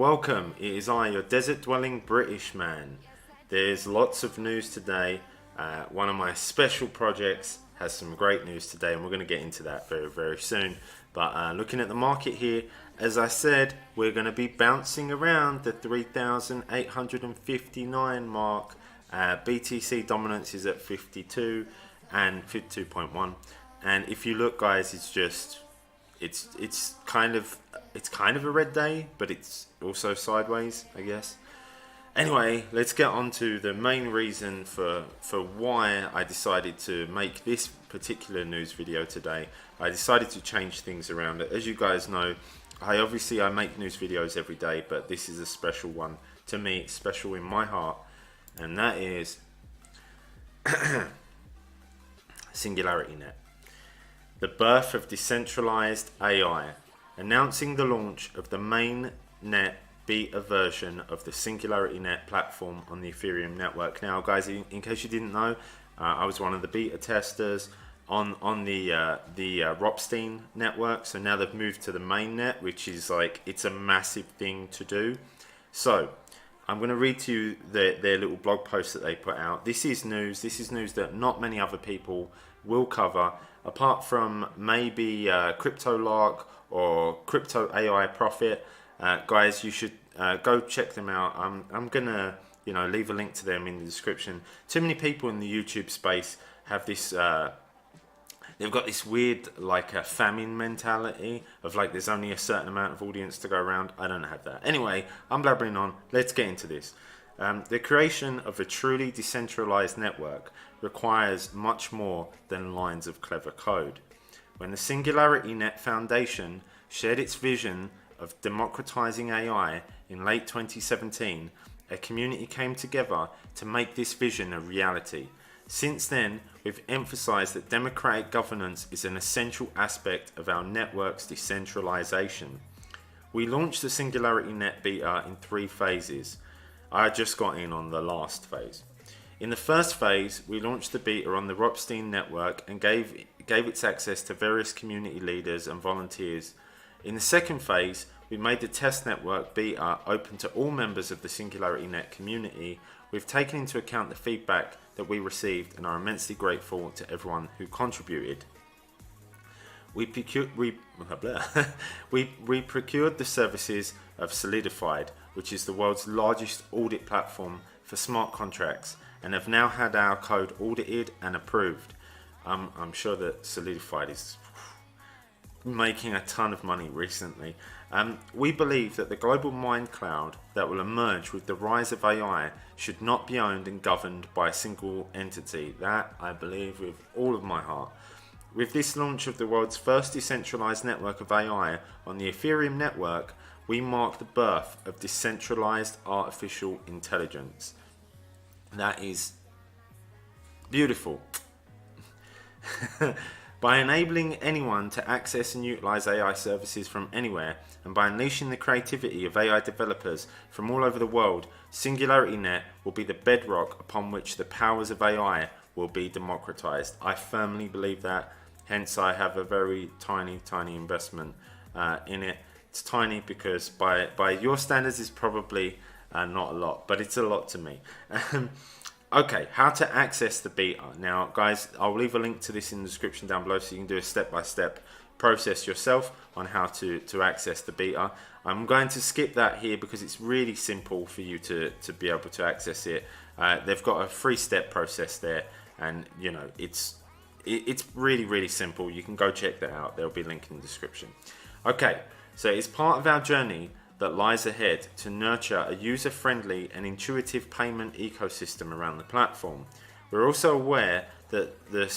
welcome. It is I, your desert-dwelling British man. There's lots of news today. One of my special projects has some great news today, and we're going to get into that very, very soon. But looking at the market here, as I said, we're going to be bouncing around the 3,859 mark. BTC dominance is at 52 and 52.1. And if you look, guys, it's kind of a red day, but it's also sideways, I guess. Anyway, let's get on to the main reason for why I decided to make this particular news video today. I decided to change things around. As you guys know, I make news videos every day, but this is a special one to me. It's special in my heart, and that is SingularityNET. The birth of decentralized AI, announcing the launch of the mainnet beta version of the SingularityNET platform on the Ethereum Network. Now, guys, in case you didn't know, I was one of the beta testers on the Ropstein network. So now they've moved to the mainnet, which is like, it's a massive thing to do. So I'm going to read to you their little blog post that they put out. This is news. This is news that not many other people will cover, apart from maybe Crypto Lark or Crypto AI Profit. Guys, you should go check them out. I'm gonna leave a link to them in the description. Too many people in the YouTube space have this they've got this weird famine mentality of like there's only a certain amount of audience to go around. I don't have that. Anyway, I'm blabbering on. Let's get into this. The creation of a truly decentralized network requires much more than lines of clever code. When the SingularityNET Foundation shared its vision of democratizing AI in late 2017, a community came together to make this vision a reality. Since then, we've emphasized that democratic governance is an essential aspect of our network's decentralization. We launched the SingularityNET beta in 3 phases. I just got in on the last phase. In the first phase, we launched the beta on the Ropstein network and gave its access to various community leaders and volunteers. In the second phase, we made the test network beta open to all members of the SingularityNET community. We've taken into account the feedback that we received and are immensely grateful to everyone who contributed. We procured the services of Solidified, which is the world's largest audit platform for smart contracts, and have now had our code audited and approved. I'm sure that Solidified is making a ton of money recently. We believe that the global mind cloud that will emerge with the rise of AI should not be owned and governed by a single entity. That I believe with all of my heart. With this launch of the world's first decentralized network of AI on the Ethereum network, we mark the birth of decentralized artificial intelligence. That is beautiful. By enabling anyone to access and utilize AI services from anywhere, and by unleashing the creativity of AI developers from all over the world, SingularityNET will be the bedrock upon which the powers of AI will be democratized. I firmly believe that, hence I have a very tiny investment in it. It's tiny because by your standards it's probably not a lot, but it's a lot to me. Okay, how to access the beta. Now, guys, I'll leave a link to this in the description down below so you can do a step-by-step process yourself on how to access the beta. I'm going to skip that here because it's really simple for you to be able to access it. They've got a 3-step process there, and it's really simple. You can go check that out. There'll be a link in the description. Okay, so it's part of our journey that lies ahead to nurture a user-friendly and intuitive payment ecosystem around the platform. We're also aware that the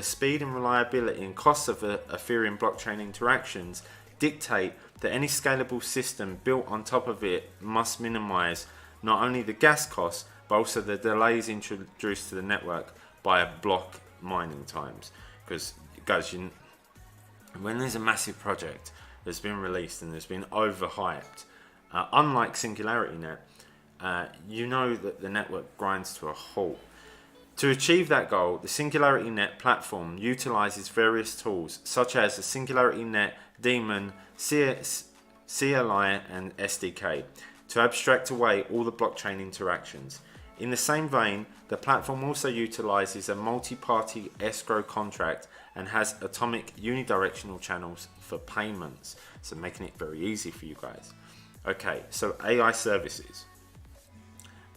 speed and reliability and costs of Ethereum blockchain interactions dictate that any scalable system built on top of it must minimize not only the gas costs, but also the delays introduced to the network by block mining times. Because, guys, when there's a massive project that's been released and that's been overhyped, unlike SingularityNET, you know that the network grinds to a halt. To achieve that goal, the SingularityNET platform utilizes various tools such as the SingularityNET daemon CLI, and SDK to abstract away all the blockchain interactions. In the same vein, the platform also utilizes a multi-party escrow contract and has atomic unidirectional channels for payments, so making it very easy for you guys. Okay, so AI services.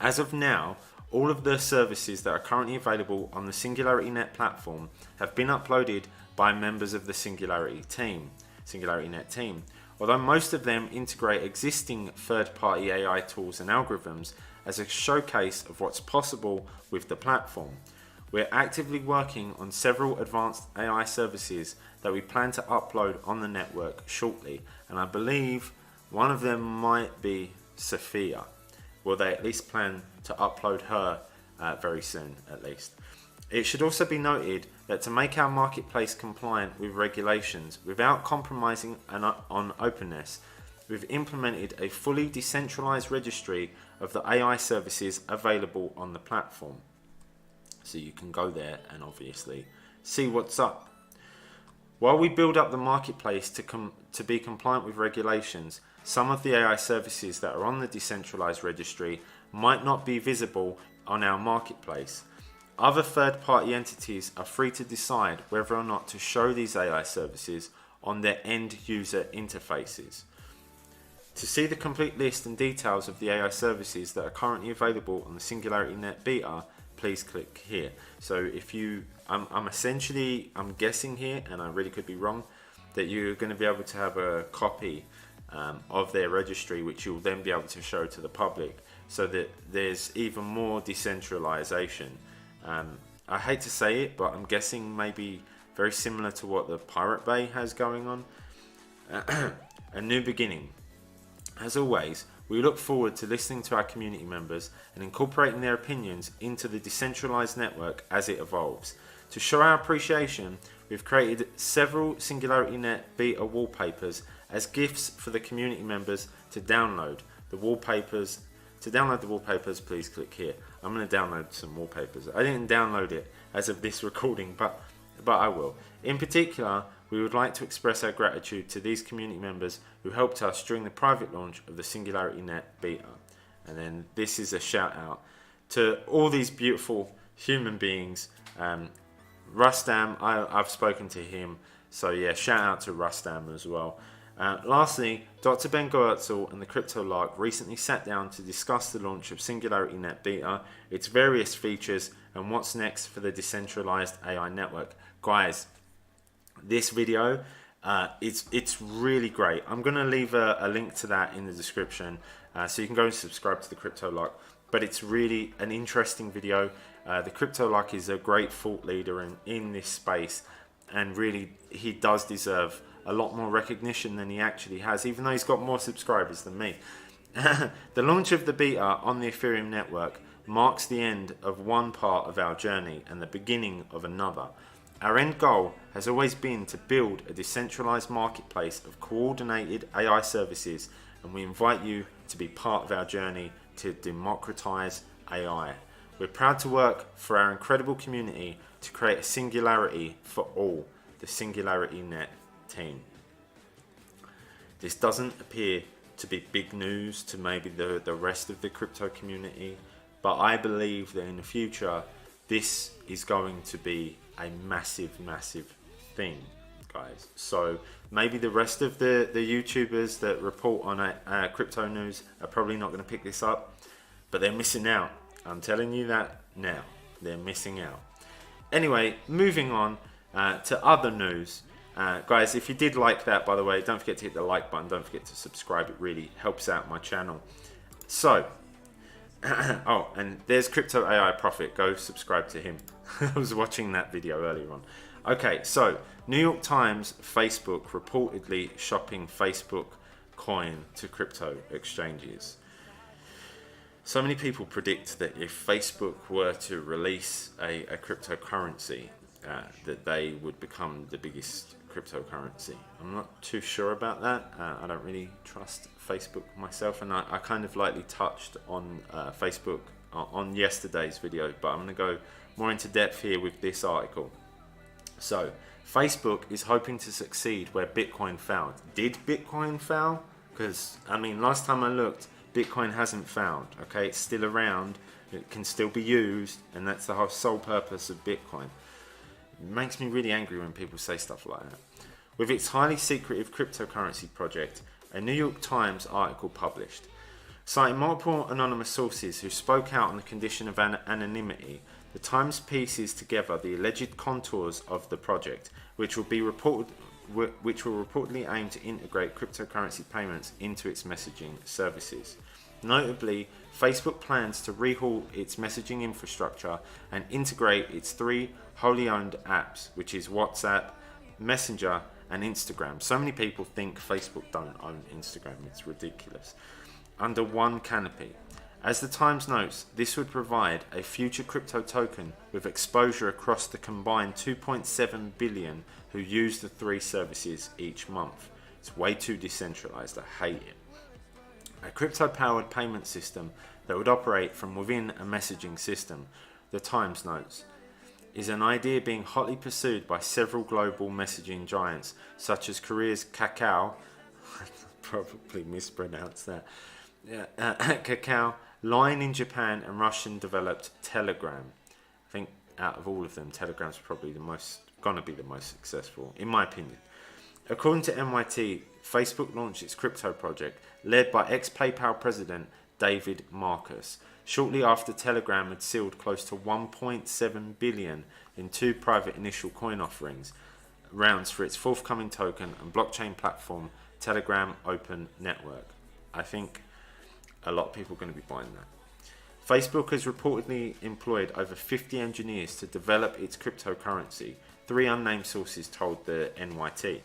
As of now, all of the services that are currently available on the SingularityNET platform have been uploaded by members of the SingularityNET team. Although most of them integrate existing third-party AI tools and algorithms as a showcase of what's possible with the platform. We're actively working on several advanced AI services that we plan to upload on the network shortly, and I believe one of them might be Sophia. Well, they at least plan to upload her very soon, at least. It should also be noted that to make our marketplace compliant with regulations without compromising on openness, we've implemented a fully decentralized registry of the AI services available on the platform. So you can go there and obviously see what's up. While we build up the marketplace to be compliant with regulations, some of the AI services that are on the decentralized registry might not be visible on our marketplace. Other third-party entities are free to decide whether or not to show these AI services on their end-user interfaces. To see the complete list and details of the AI services that are currently available on the SingularityNET beta, please click here. So if you, I'm guessing here, and I really could be wrong, that you're going to be able to have a copy of their registry, which you'll then be able to show to the public, so that there's even more decentralization. I hate to say it, but I'm guessing maybe very similar to what the Pirate Bay has going on. A new beginning. As always, we look forward to listening to our community members and incorporating their opinions into the decentralized network as it evolves. To show our appreciation, we've created several SingularityNET beta wallpapers as gifts for the community members to download. To download the wallpapers, please click here. I'm going to download some wallpapers. I didn't download it as of this recording, but I will. In particular, we would like to express our gratitude to these community members who helped us during the private launch of the SingularityNET beta. And then this is a shout out to all these beautiful human beings. Rustam, I've spoken to him, so yeah, shout out to Rustam as well. Lastly, Dr. Ben Goertzel and the Crypto Lark recently sat down to discuss the launch of SingularityNET beta, its various features, and what's next for the decentralized AI network. Guys, this video, it's really great. I'm going to leave a link to that in the description, so you can go and subscribe to the Crypto Lark. But it's really an interesting video. The Crypto Lark is a great thought leader in this space, and really he does deserve a lot more recognition than he actually has, even though he's got more subscribers than me. The launch of the beta on the Ethereum Network marks the end of one part of our journey and the beginning of another. Our end goal has always been to build a decentralized marketplace of coordinated AI services, and we invite you to be part of our journey to democratize AI. We're proud to work for our incredible community to create a singularity for all, the SingularityNET team. This doesn't appear to be big news to maybe the rest of the crypto community, but I believe that in the future this is going to be a massive thing, guys. So maybe the rest of the YouTubers that report on crypto news are probably not going to pick this up, but they're missing out. I'm telling you that now. They're missing out. Anyway, moving on to other news. Guys, if you did like that, by the way, don't forget to hit the like button. Don't forget to subscribe. It really helps out my channel. So, oh, and there's Crypto AI Prophet. Go subscribe to him. I was watching that video earlier on. Okay, so New York Times, Facebook reportedly shopping Facebook coin to crypto exchanges. So many people predict that if Facebook were to release a cryptocurrency, that they would become the biggest cryptocurrency. I'm not too sure about that. I don't really trust Facebook myself, and I kind of lightly touched on Facebook on yesterday's video, but I'm going to go more into depth here with this article. So, Facebook is hoping to succeed where Bitcoin failed. Did Bitcoin fail? Because, I mean, last time I looked, Bitcoin hasn't found. Okay, it's still around. It can still be used. And that's the whole sole purpose of Bitcoin. It makes me really angry when people say stuff like that. With its highly secretive cryptocurrency project, a New York Times article published, citing multiple anonymous sources who spoke out on the condition of anonymity, the Times pieces together the alleged contours of the project, which will reportedly aim to integrate cryptocurrency payments into its messaging services. Notably, Facebook plans to rehaul its messaging infrastructure and integrate its 3 wholly owned apps, which is WhatsApp, Messenger, and Instagram. So many people think Facebook don't own Instagram. It's ridiculous. Under one canopy. As the Times notes, this would provide a future crypto token with exposure across the combined 2.7 billion who use the 3 services each month. It's way too decentralized. I hate it. A crypto-powered payment system that would operate from within a messaging system, the Times notes, is an idea being hotly pursued by several global messaging giants, such as Korea's Kakao, I probably mispronounced that, Kakao, Line in Japan, and Russian-developed Telegram. I think out of all of them, Telegram's probably gonna be the most successful, in my opinion. According to NYT, Facebook launched its crypto project, led by ex-PayPal president David Marcus, shortly after Telegram had sealed close to 1.7 billion in 2 private initial coin offerings rounds for its forthcoming token and blockchain platform, Telegram Open Network. I think a lot of people are going to be buying that. Facebook has reportedly employed over 50 engineers to develop its cryptocurrency, 3 unnamed sources told the NYT.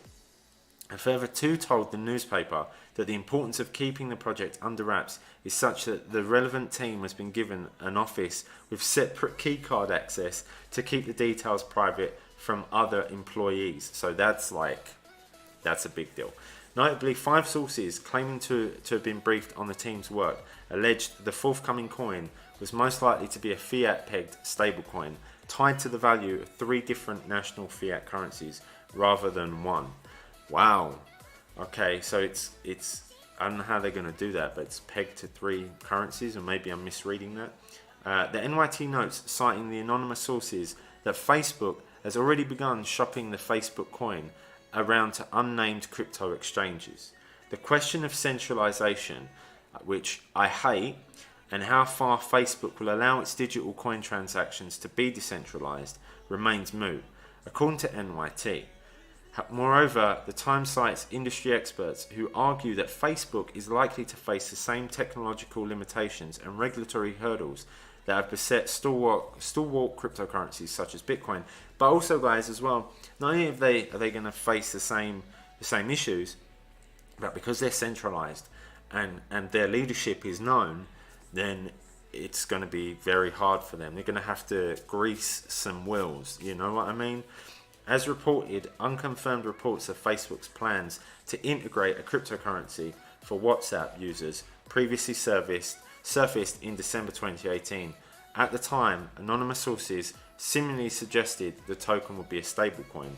A further 2 told the newspaper that the importance of keeping the project under wraps is such that the relevant team has been given an office with separate keycard access to keep the details private from other employees. So that's a big deal. Notably, 5 sources claiming to have been briefed on the team's work alleged the forthcoming coin was most likely to be a fiat-pegged stablecoin tied to the value of 3 different national fiat currencies rather than one. Wow. Okay, so it's I don't know how they're going to do that, but it's pegged to 3 currencies, or maybe I'm misreading that. The NYT notes, citing the anonymous sources, that Facebook has already begun shopping the Facebook coin around to unnamed crypto exchanges. The question of centralization, which I hate, and how far Facebook will allow its digital coin transactions to be decentralized remains moot, according to NYT. Moreover, the Times cites industry experts who argue that Facebook is likely to face the same technological limitations and regulatory hurdles that have beset stalwart cryptocurrencies such as Bitcoin. But also, guys, as well, not only are they going to face the same issues, but because they're centralized and their leadership is known, then it's going to be very hard for them. They're going to have to grease some wheels. You know what I mean? As reported, unconfirmed reports of Facebook's plans to integrate a cryptocurrency for WhatsApp users previously surfaced in December 2018. At the time, anonymous sources similarly suggested the token would be a stablecoin.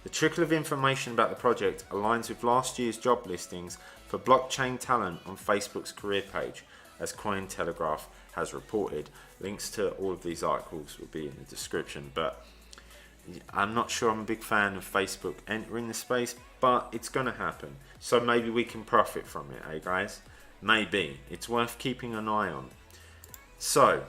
The trickle of information about the project aligns with last year's job listings for blockchain talent on Facebook's career page, as Cointelegraph has reported. Links to all of these articles will be in the description, but I'm not sure I'm a big fan of Facebook entering the space, but it's going to happen. So maybe we can profit from it, eh guys? Maybe. It's worth keeping an eye on. So,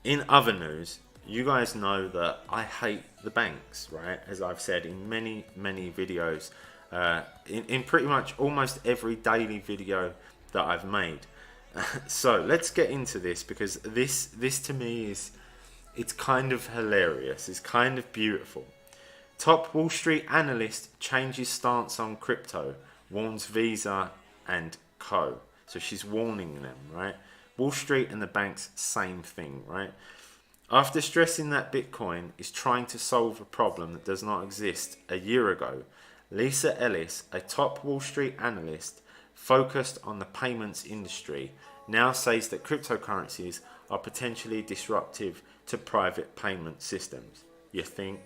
in other news, you guys know that I hate the banks, right? As I've said in many videos, in pretty much almost every daily video that I've made. So let's get into this, because this to me is... it's kind of hilarious. It's kind of beautiful. Top Wall Street analyst changes stance on crypto, warns Visa and co. So she's warning them, right? Wall Street and the banks, same thing, right? After stressing that Bitcoin is trying to solve a problem that does not exist a year ago, Lisa Ellis, a top Wall Street analyst focused on the payments industry, now says that cryptocurrencies are potentially disruptive to private payment systems. You think?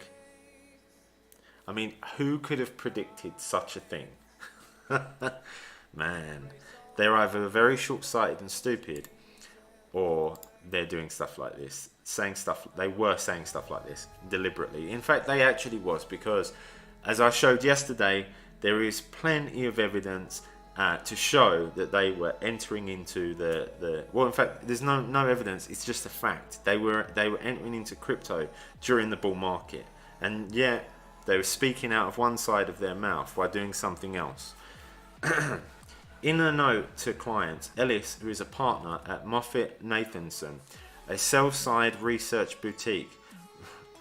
I mean, who could have predicted such a thing? Man, they're either very short-sighted and stupid, or they're doing stuff like this, they were saying stuff like this deliberately. In fact, they actually was, because as I showed yesterday, there is plenty of evidence to show that they were entering into the well, in fact, there's no evidence, it's just a fact. They were entering into crypto during the bull market, and yet they were speaking out of one side of their mouth while doing something else. In a note to clients, Ellis, who is a partner at MoffettNathanson, a sell-side research boutique,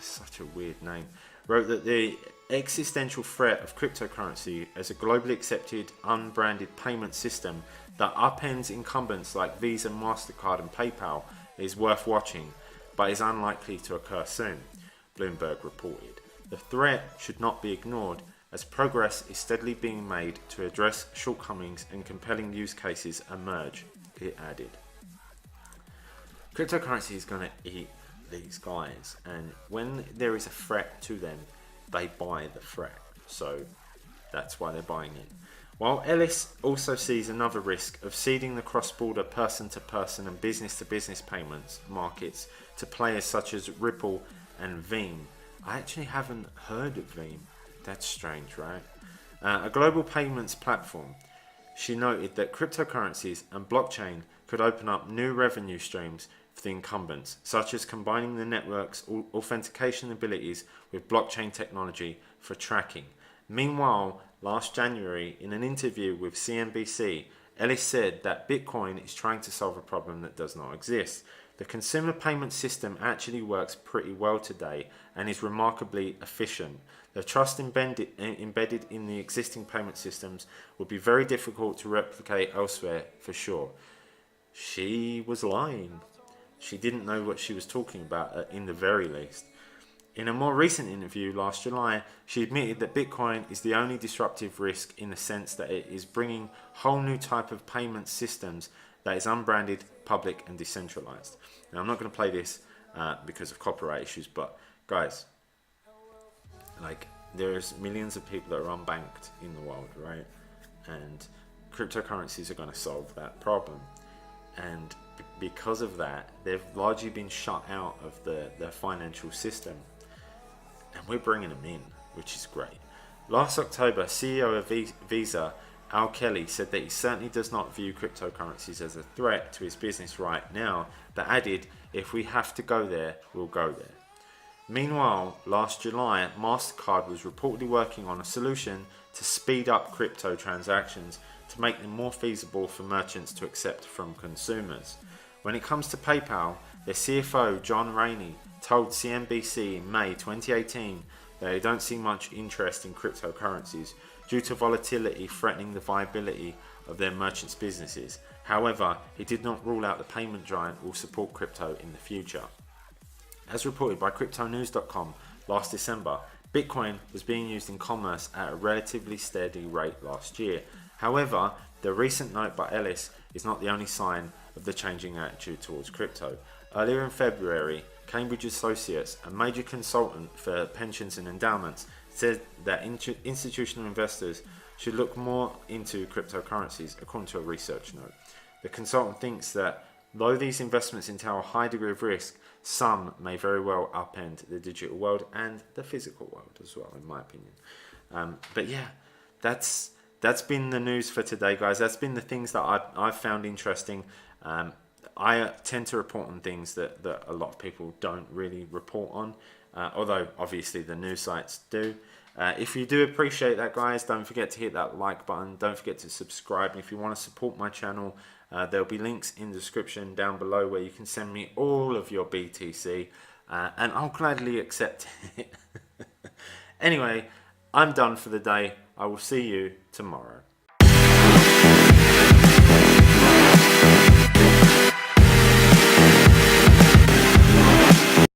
such a weird name, wrote that the existential threat of cryptocurrency as a globally accepted, unbranded payment system that upends incumbents like Visa, MasterCard and PayPal is worth watching, but is unlikely to occur soon, Bloomberg reported. The threat should not be ignored, as progress is steadily being made to address shortcomings and compelling use cases emerge, it added. Cryptocurrency is going to eat these guys, and when there is a threat to them, they buy the threat. So that's why they're buying it. While Ellis also sees another risk of ceding the cross-border person-to-person and business-to-business payments markets to players such as Ripple and Veeam. I actually haven't heard of Veeam. That's strange, right? A global payments platform. She noted that cryptocurrencies and blockchain could open up new revenue streams for the incumbents, such as combining the network's authentication abilities with blockchain technology for tracking. Meanwhile, last January, in an interview with CNBC, Ellis said that Bitcoin is trying to solve a problem that does not exist. The consumer payment system actually works pretty well today and is remarkably efficient. The trust embedded in the existing payment systems would be very difficult to replicate elsewhere for sure. She was lying. She didn't know what she was talking about, in the very least. In a more recent interview last July, she admitted that Bitcoin is the only disruptive risk in the sense that it is bringing a whole new type of payment systems that is unbranded, public and decentralized. Now, I'm not going to play this because of copyright issues, but guys, like, there's millions of people that are unbanked in the world, right? And cryptocurrencies are going to solve that problem. And because of that, they've largely been shut out of the financial system. And we're bringing them in, which is great. Last October, CEO of Visa, Al Kelly, said that he certainly does not view cryptocurrencies as a threat to his business right now, but added, if we have to go there, we'll go there. Meanwhile, last July, MasterCard was reportedly working on a solution to speed up crypto transactions to make them more feasible for merchants to accept from consumers. When it comes to PayPal, their CFO, John Rainey, told CNBC in May 2018 that they don't see much interest in cryptocurrencies due to volatility threatening the viability of their merchants' businesses. However, he did not rule out the payment giant will support crypto in the future. As reported by CryptoNews.com last December, Bitcoin was being used in commerce at a relatively steady rate last year. However, the recent note by Ellis is not the only sign of the changing attitude towards crypto. Earlier in February, Cambridge Associates, a major consultant for pensions and endowments, said that institutional investors should look more into cryptocurrencies, according to a research note. The consultant thinks that though these investments entail a high degree of risk, some may very well upend the digital world and the physical world as well, in my opinion. But yeah, that's been the news for today, guys. That's been the things that I've found interesting. I tend to report on things that a lot of people don't really report on, although obviously the news sites do. If you do appreciate that, guys, don't forget to hit that like button. Don't forget to subscribe. And if you want to support my channel, there'll be links in the description down below where you can send me all of your BTC, and I'll gladly accept it. Anyway, I'm done for the day. I will see you tomorrow.